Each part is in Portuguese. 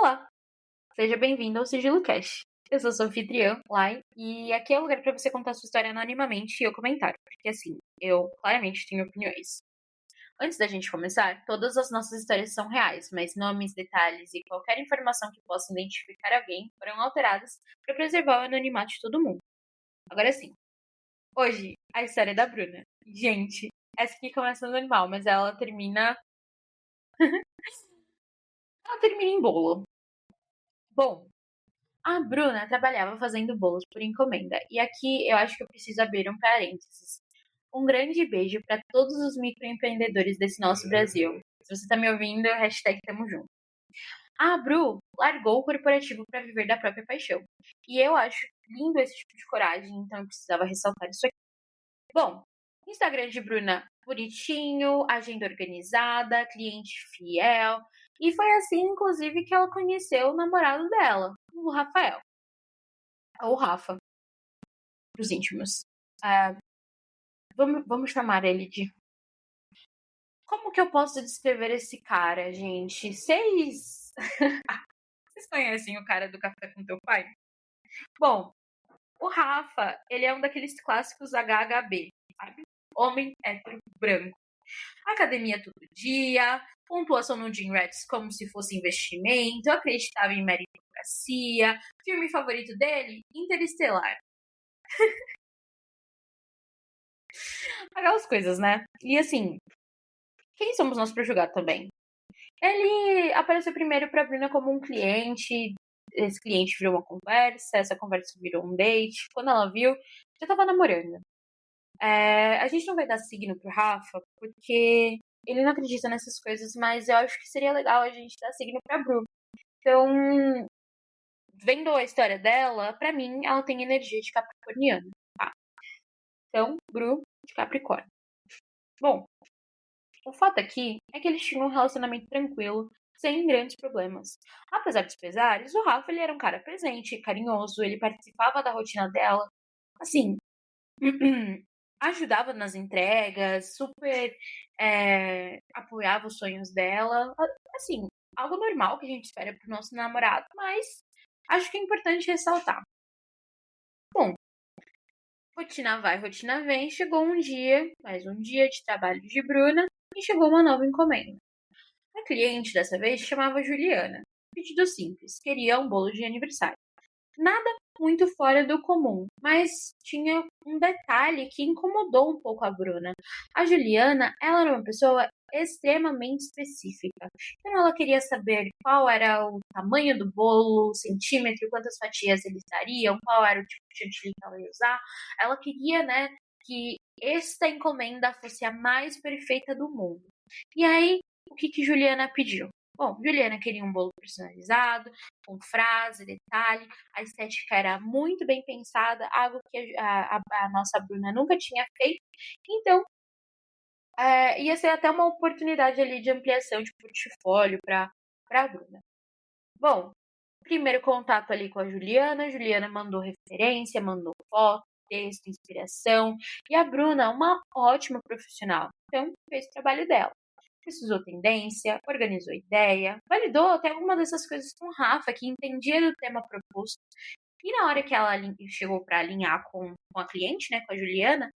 Olá, seja bem-vindo ao Sigilo Cash. Eu sou sua anfitriã, Lai, e aqui é o lugar para você contar sua história anonimamente e eu comentar, porque assim, eu claramente tenho opiniões. Antes da gente começar, todas as nossas histórias são reais, mas nomes, detalhes e qualquer informação que possa identificar alguém foram alteradas para preservar o anonimato de todo mundo. Agora sim, hoje a história é da Bruna. Gente, essa aqui começa no animal, mas ela termina. Ela termina em bolo. Bom, a Bruna trabalhava fazendo bolos por encomenda. E aqui eu acho que eu preciso abrir um parênteses. Um grande beijo para todos os microempreendedores desse nosso Brasil. Se você tá me ouvindo, hashtag tamo junto. A Bru largou o corporativo para viver da própria paixão. E eu acho lindo esse tipo de coragem, então eu precisava ressaltar isso aqui. Bom, Instagram de Bruna bonitinho, agenda organizada, cliente fiel. E foi assim, inclusive, que ela conheceu o namorado dela, o Rafael. Ou Rafa, pros íntimos. Ah, vamos chamar ele de. Como que eu posso descrever esse cara, gente? Vocês conhecem o cara do Café com Teu Pai? Bom, o Rafa, ele é um daqueles clássicos HHB, sabe? Homem hétero branco. Academia todo dia, pontuação no Gym Rats como se fosse investimento, acreditava em meritocracia. Filme favorito dele? Interestelar. Aquelas coisas, né? E assim, quem somos nós para julgar também? Ele apareceu primeiro para a Bruna como um cliente. Esse cliente virou uma conversa, essa conversa virou um date. Quando ela viu, já tava namorando. A gente não vai dar signo pro Rafa, porque ele não acredita nessas coisas, mas eu acho que seria legal a gente dar signo pra Bru. Então, vendo a história dela, pra mim, ela tem energia de capricorniano, tá? Então, Bru de Capricórnio. Bom, o fato aqui é que eles tinham um relacionamento tranquilo, sem grandes problemas. Apesar dos pesares, o Rafa ele era um cara presente, carinhoso, ele participava da rotina dela, assim, ajudava nas entregas, super apoiava os sonhos dela, assim, algo normal que a gente espera pro nosso namorado, mas acho que é importante ressaltar. Bom, rotina vai, rotina vem, chegou um dia, mais um dia de trabalho de Bruna, e chegou uma nova encomenda. A cliente dessa vez chamava Juliana. Pedido simples, queria um bolo de aniversário. Nada muito fora do comum, mas tinha um detalhe que incomodou um pouco a Bruna. A Juliana, ela era uma pessoa extremamente específica. Então ela queria saber qual era o tamanho do bolo, o centímetro, quantas fatias eles dariam, qual era o tipo de chantilly que ela ia usar. Ela queria, né, que esta encomenda fosse a mais perfeita do mundo. E aí, o que Juliana pediu? Bom, Juliana queria um bolo personalizado, com frase, detalhe, a estética era muito bem pensada, algo que a nossa Bruna nunca tinha feito. Então, ia ser até uma oportunidade ali de ampliação de portfólio para a Bruna. Bom, primeiro contato ali com a Juliana mandou referência, mandou foto, texto, inspiração, e a Bruna, uma ótima profissional, então fez o trabalho dela. Precisou tendência, organizou ideia, validou até alguma dessas coisas com o Rafa, que entendia do tema proposto. E na hora que ela chegou para alinhar com a cliente, né, com a Juliana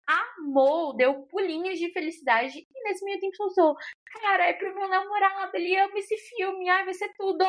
amou, deu pulinhos de felicidade e nesse meio tempo soltou: Cara, é pro meu namorado, ele ama esse filme, ai, vai ser tudo.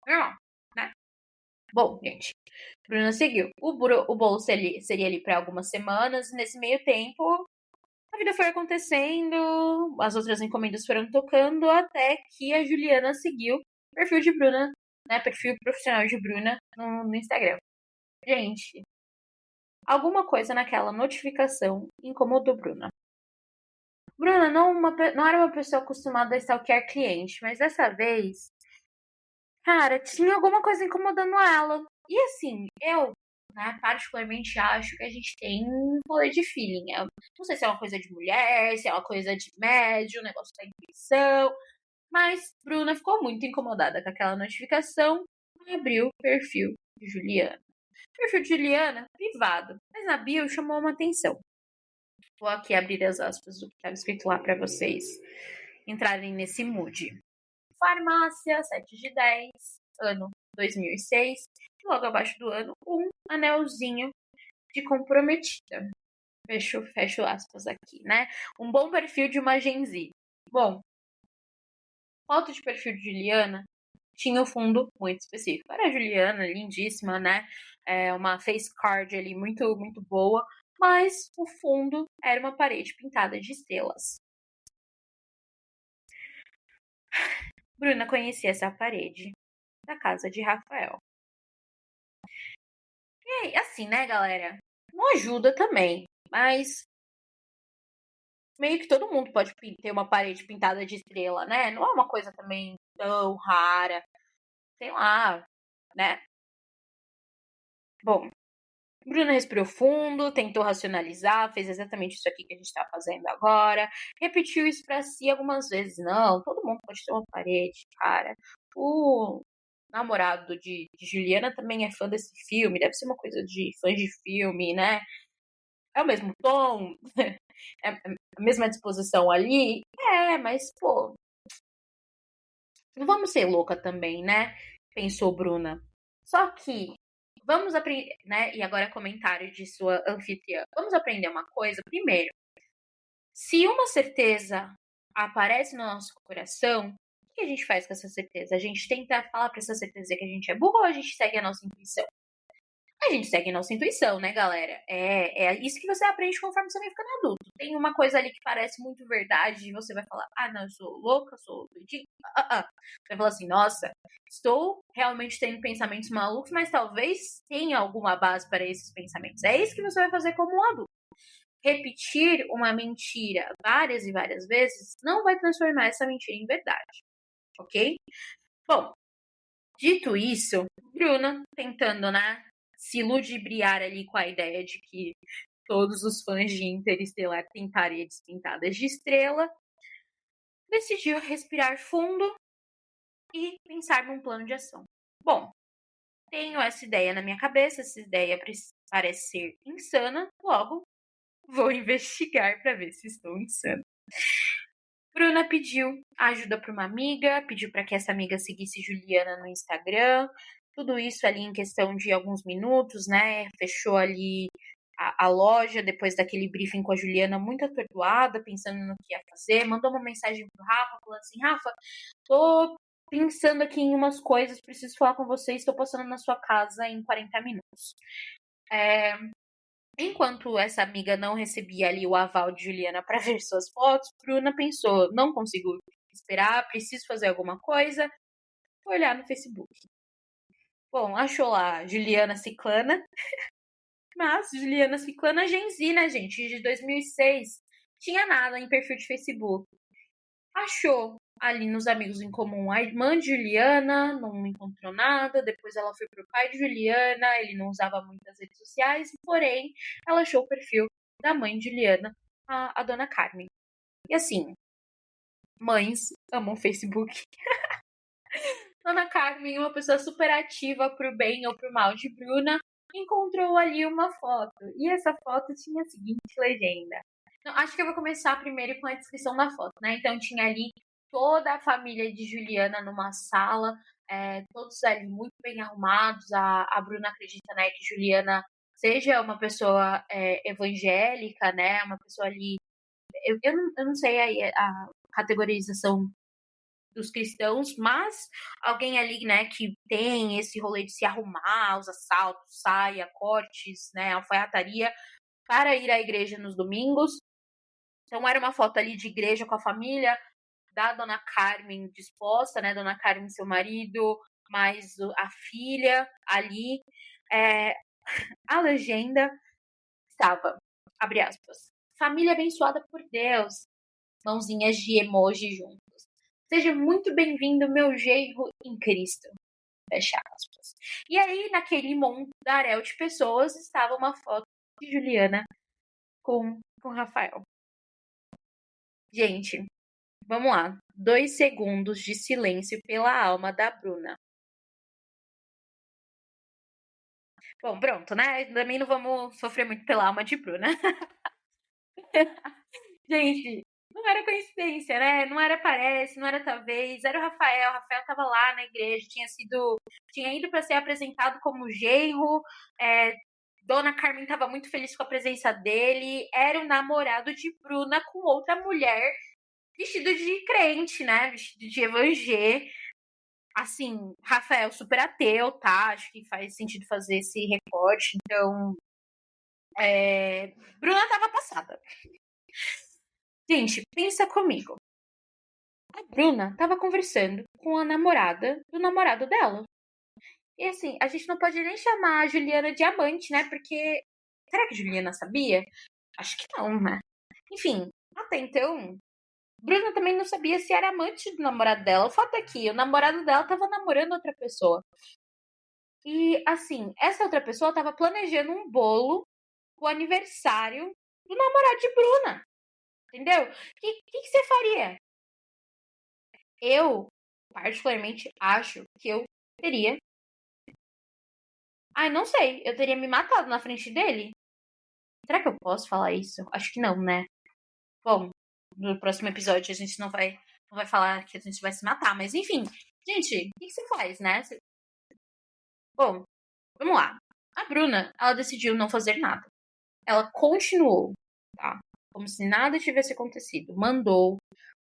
Normal, né? Bom, gente, Bruna seguiu. O bolo seria ali para algumas semanas, nesse meio tempo a vida foi acontecendo, as outras encomendas foram tocando, até que a Juliana seguiu o perfil de Bruna, né? Perfil profissional de Bruna no Instagram. Gente, alguma coisa naquela notificação incomodou Bruna. Bruna não era uma pessoa acostumada a stalkear cliente, mas dessa vez, cara, tinha alguma coisa incomodando ela. E assim, eu, né, particularmente acho que a gente tem um rolê de feeling. Eu não sei se é uma coisa de mulher, se é uma coisa de médio, um negócio da intuição. Mas Bruna ficou muito incomodada com aquela notificação e abriu o perfil de Juliana. O perfil de Juliana, privado, mas na bio chamou uma atenção. Vou aqui abrir as aspas do que estava escrito lá para vocês entrarem nesse mood. farmácia, 7/10, ano 2006. E logo abaixo do ano, um anelzinho de comprometida. Fecho aspas aqui, né? Um bom perfil de uma Gen Z. Bom, foto de perfil de Juliana tinha um fundo muito específico. Era a Juliana, lindíssima, né? Uma face card ali muito, muito boa. Mas o fundo era uma parede pintada de estrelas. Bruna conhecia essa parede da casa de Rafael. E aí, assim, né, galera? Não ajuda também, mas meio que todo mundo pode ter uma parede pintada de estrela, né? Não é uma coisa também tão rara. Sei lá, né? Bom, Bruna respirou fundo, tentou racionalizar, fez exatamente isso aqui que a gente tá fazendo agora. Repetiu isso pra si algumas vezes. Não, todo mundo pode ter uma parede, cara. O namorado de Juliana também é fã desse filme. Deve ser uma coisa de fãs de filme, né? É o mesmo tom, é a mesma disposição ali. É, mas, pô, não vamos ser louca também, né? Pensou Bruna. Só que vamos aprender, né? E agora comentário de sua anfitriã. Vamos aprender uma coisa primeiro. Se uma certeza aparece no nosso coração, o que a gente faz com essa certeza? A gente tenta falar para essa certeza que a gente é burro ou a gente segue a nossa intuição? A gente segue a nossa intuição, né, galera? É isso que você aprende conforme você vai ficando adulto. Tem uma coisa ali que parece muito verdade e você vai falar, ah, não, eu sou louca, sou doidinha. Você vai falar assim, nossa, estou realmente tendo pensamentos malucos, mas talvez tenha alguma base para esses pensamentos. É isso que você vai fazer como um adulto. Repetir uma mentira várias e várias vezes não vai transformar essa mentira em verdade, ok? Bom, dito isso, Bruna tentando, né, se ludibriar ali com a ideia de que todos os fãs de Interestelar têm paredes pintadas de estrela, decidiu respirar fundo e pensar num plano de ação. Bom, tenho essa ideia na minha cabeça, essa ideia parece ser insana, logo vou investigar para ver se estou insana. Bruna pediu ajuda para uma amiga, pediu para que essa amiga seguisse Juliana no Instagram. Tudo isso ali em questão de alguns minutos, né? Fechou ali a loja depois daquele briefing com a Juliana muito atordoada, pensando no que ia fazer. Mandou uma mensagem pro Rafa, falando assim: Rafa, tô pensando aqui em umas coisas, preciso falar com você, estou passando na sua casa em 40 minutos. Enquanto essa amiga não recebia ali o aval de Juliana para ver suas fotos, Bruna pensou: não consigo esperar, preciso fazer alguma coisa. Foi olhar no Facebook. Bom, achou lá Juliana Ciclana, mas Juliana Ciclana Gen Z, né, gente? De 2006. Tinha nada em perfil de Facebook. Achou ali nos amigos em comum a irmã de Juliana, não encontrou nada. Depois ela foi pro pai de Juliana, ele não usava muitas redes sociais, porém ela achou o perfil da mãe de Juliana, a dona Carmen. E assim, mães amam Facebook. Dona Carmen, uma pessoa super ativa pro bem ou pro mal de Bruna, encontrou ali uma foto. E essa foto tinha a seguinte legenda. Então, acho que eu vou começar primeiro com a descrição da foto, né? Então tinha ali toda a família de Juliana numa sala, todos ali muito bem arrumados. A Bruna acredita, né, que Juliana seja uma pessoa evangélica, né? Uma pessoa ali. Eu não sei aí a categorização dos cristãos, mas alguém ali, né, que tem esse rolê de se arrumar, usa salto, saia, cortes, né, alfaiataria, para ir à igreja nos domingos. Então era uma foto ali de igreja com a família da dona Carmen disposta, né, dona Carmen, seu marido, mais a filha ali. A legenda estava, abre aspas, família abençoada por Deus, mãozinhas de emoji juntos. Seja muito bem-vindo, meu genro em Cristo. Fecha aspas. E aí, naquele mundaréu de pessoas, estava uma foto de Juliana com Rafael. Gente, vamos lá. 2 segundos de silêncio pela alma da Bruna. Bom, pronto, né? Também não vamos sofrer muito pela alma de Bruna. Gente, Não era coincidência, né? Não era parece, não era talvez. Era o Rafael. O Rafael tava lá na igreja, tinha ido para ser apresentado como genro. Dona Carmen estava muito feliz com a presença dele. Era o namorado de Bruna com outra mulher, vestido de crente, né? Vestido de evangé. Assim, Rafael super ateu, tá? Acho que faz sentido fazer esse recorte. Então, Bruna tava passada. Gente, pensa comigo. A Bruna tava conversando com a namorada do namorado dela. E assim, a gente não pode nem chamar a Juliana de amante, né? Porque. Será que a Juliana sabia? Acho que não, né? Enfim, até então, Bruna também não sabia se era amante do namorado dela. O fato é que o namorado dela tava namorando outra pessoa. E assim, essa outra pessoa tava planejando um bolo pro aniversário do namorado de Bruna. Entendeu? O que você faria? Eu, particularmente, acho que eu teria. Ai, não sei. Eu teria me matado na frente dele? Será que eu posso falar isso? Acho que não, né? Bom, no próximo episódio a gente não vai falar que a gente vai se matar, mas enfim. Gente, o que você faz, né? Bom, vamos lá. A Bruna, ela decidiu não fazer nada. Ela continuou, tá? Como se nada tivesse acontecido. Mandou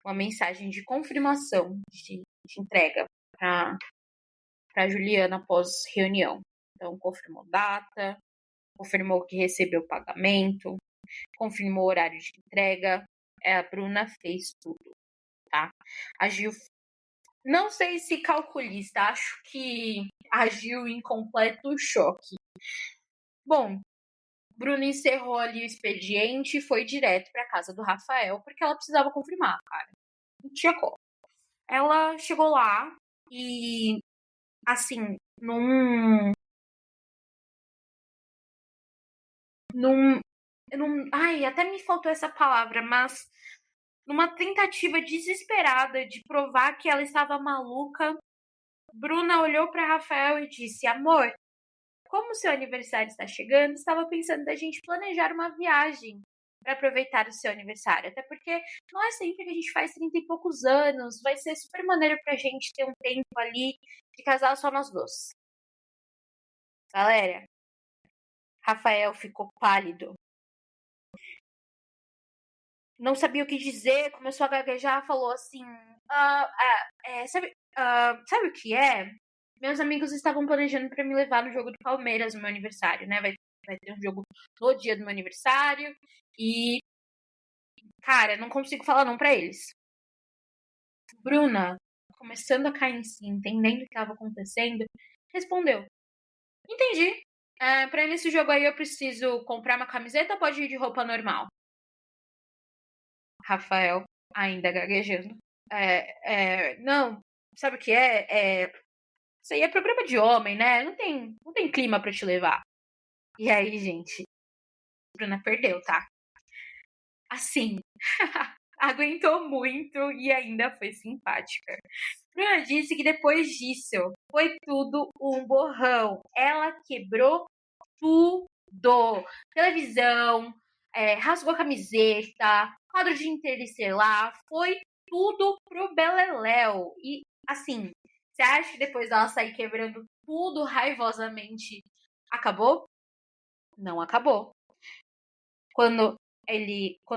uma mensagem de confirmação de entrega para Juliana após reunião. Então, confirmou data, confirmou que recebeu o pagamento, confirmou o horário de entrega. A Bruna fez tudo, tá? Agiu, não sei se calculista, acho que agiu em completo choque. Bom, Bruna encerrou ali o expediente e foi direto para casa do Rafael, porque ela precisava confirmar, cara. Não tinha como. Ela chegou lá e, assim, num, ai, até me faltou essa palavra, mas numa tentativa desesperada de provar que ela estava maluca, Bruna olhou para Rafael e disse: Amor, como seu aniversário está chegando, estava pensando da gente planejar uma viagem para aproveitar o seu aniversário. Até porque não é sempre que a gente faz 30 e poucos anos, vai ser super maneiro pra gente ter um tempo ali de casal só nós dois. Galera, Rafael ficou pálido. Não sabia o que dizer, começou a gaguejar, falou assim: sabe o que é? Meus amigos estavam planejando para me levar no jogo do Palmeiras no meu aniversário, né? Vai ter um jogo no dia do meu aniversário e, cara, não consigo falar não para eles. Bruna, começando a cair em si, entendendo o que estava acontecendo, respondeu: Entendi. Pra ir nesse jogo aí eu preciso comprar uma camiseta ou pode ir de roupa normal? Rafael, ainda gaguejando. Não, sabe o que é? Isso aí é programa de homem, né? Não tem clima pra te levar. E aí, gente, Bruna perdeu, tá? Assim, aguentou muito e ainda foi simpática. Bruna disse que depois disso foi tudo um borrão. Ela quebrou tudo. Televisão, rasgou a camiseta, quadro de interestelar, foi tudo pro Beleléu. E, assim, você acha que depois dela sair quebrando tudo raivosamente, acabou? Não acabou. Quando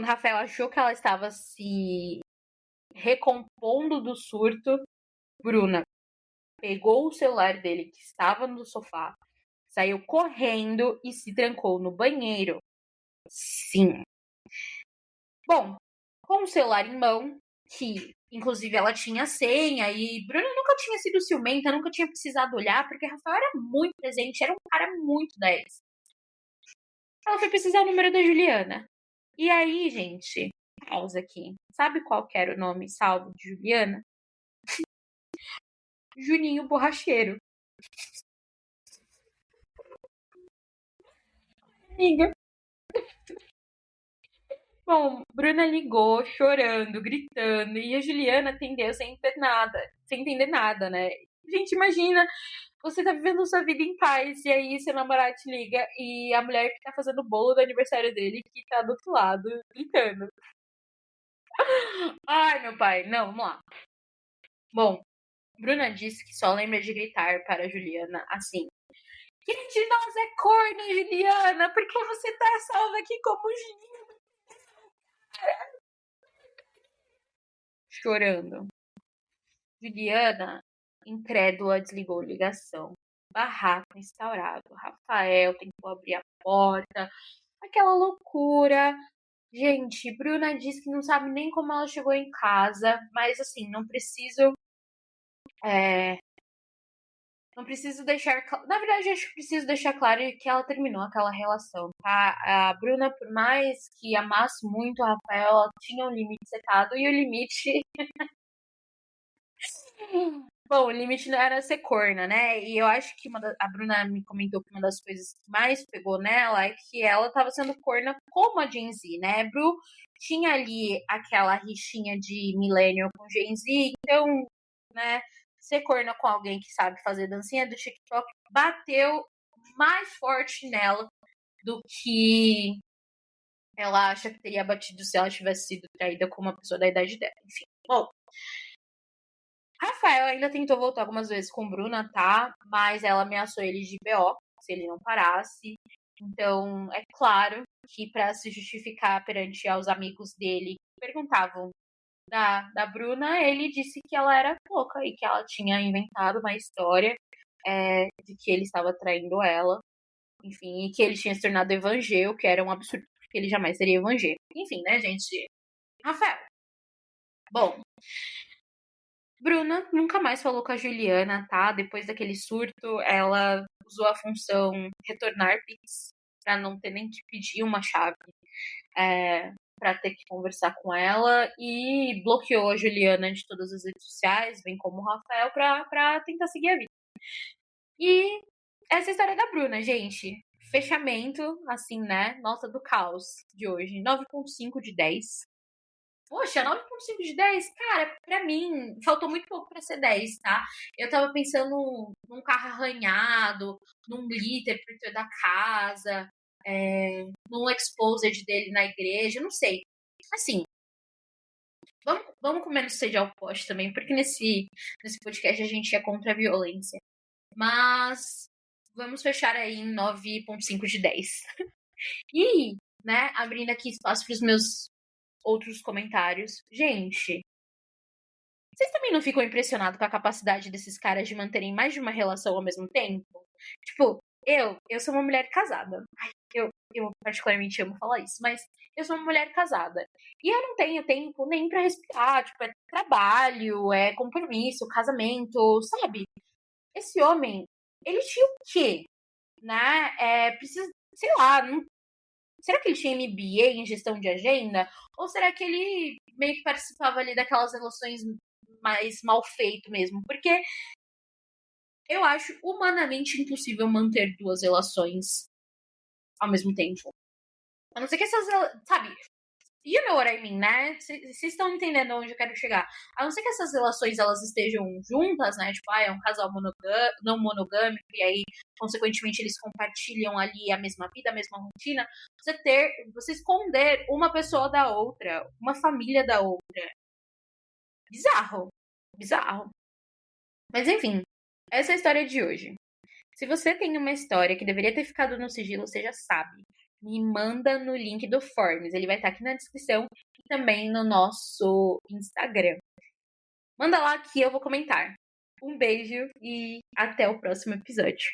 Rafael achou que ela estava se recompondo do surto, Bruna pegou o celular dele que estava no sofá, saiu correndo e se trancou no banheiro. Sim. Bom, com o celular em mão, que inclusive ela tinha senha, e Bruna nunca tinha sido ciumenta, nunca tinha precisado olhar, porque Rafael era muito presente, era um cara muito 10. Ela foi precisar o número da Juliana. E aí, gente, pausa aqui. Sabe qual que era o nome salvo de Juliana? Juninho Borracheiro. Amiga. Bom, Bruna ligou chorando, gritando, e a Juliana atendeu sem entender nada, né? Gente, imagina, você tá vivendo sua vida em paz, e aí seu namorado te liga e a mulher que tá fazendo o bolo do aniversário dele que tá do outro lado, gritando. Ai, meu pai. Não, vamos lá. Bom, Bruna disse que só lembra de gritar para Juliana assim. Quem de nós é corno, Juliana? Por que você tá salva aqui como Juliana? Chorando. Juliana, incrédula, desligou a ligação. Barraco instaurado. Rafael tentou abrir a porta. Aquela loucura. Gente, Bruna disse que não sabe nem como ela chegou em casa, mas assim, não preciso. Não preciso deixar. Na verdade, acho que preciso deixar claro que ela terminou aquela relação, tá? A Bruna, por mais que amasse muito o Rafael, ela tinha um limite setado e o limite. Bom, o limite não era ser corna, né? E eu acho que a Bruna me comentou que uma das coisas que mais pegou nela é que ela tava sendo corna como a Gen Z, né? Bru tinha ali aquela rixinha de millennial com Gen Z, então, né? Ser corna com alguém que sabe fazer dancinha do TikTok bateu mais forte nela do que ela acha que teria batido se ela tivesse sido traída com uma pessoa da idade dela. Enfim, bom. Rafael ainda tentou voltar algumas vezes com Bruna, tá? Mas ela ameaçou ele de BO se ele não parasse. Então, é claro que para se justificar perante aos amigos dele que perguntavam da Bruna, ele disse que ela era louca e que ela tinha inventado uma história de que ele estava traindo ela. Enfim, e que ele tinha se tornado evangélico, que era um absurdo, porque ele jamais seria evangélico. Enfim, né, gente? Rafael. Bom, Bruna nunca mais falou com a Juliana, tá? Depois daquele surto, ela usou a função retornar Pix pra não ter nem que pedir uma chave pra ter que conversar com ela e bloqueou a Juliana de todas as redes sociais, bem como o Rafael, pra tentar seguir a vida. E essa é a história da Bruna, gente. Fechamento, assim, né? Nota do caos de hoje. 9,5 de 10. Poxa, 9,5 de 10, cara, pra mim, faltou muito pouco pra ser 10, tá? Eu tava pensando num carro arranhado, num glitter por toda a casa, num exposed dele na igreja, não sei. Assim, vamos com menos sede ao poste também, porque nesse podcast a gente é contra a violência. Mas vamos fechar aí em 9,5 de 10. E, né, abrindo aqui espaço para os meus outros comentários. Gente, vocês também não ficam impressionados com a capacidade desses caras de manterem mais de uma relação ao mesmo tempo? Tipo, eu sou uma mulher casada. Ai, eu particularmente amo falar isso, mas eu sou uma mulher casada. E eu não tenho tempo nem pra respirar. Tipo, é trabalho, é compromisso, casamento, sabe? Esse homem, ele tinha o quê? Né? Precisa, sei lá, será que ele tinha MBA em gestão de agenda? Ou será que ele meio que participava ali daquelas relações mais mal feito mesmo? Porque eu acho humanamente impossível manter duas relações ao mesmo tempo. A não ser que essas, sabe? You know what I mean, né? Vocês estão entendendo onde eu quero chegar. A não ser que essas relações elas estejam juntas, né? Tipo, é um casal não monogâmico, e aí, consequentemente, eles compartilham ali a mesma vida, a mesma rotina. Você esconder uma pessoa da outra, uma família da outra. Bizarro. Bizarro. Mas enfim, essa é a história de hoje. Se você tem uma história que deveria ter ficado no sigilo, você já sabe. Me manda no link do Forms. Ele vai estar aqui na descrição e também no nosso Instagram. Manda lá que eu vou comentar. Um beijo e até o próximo episódio.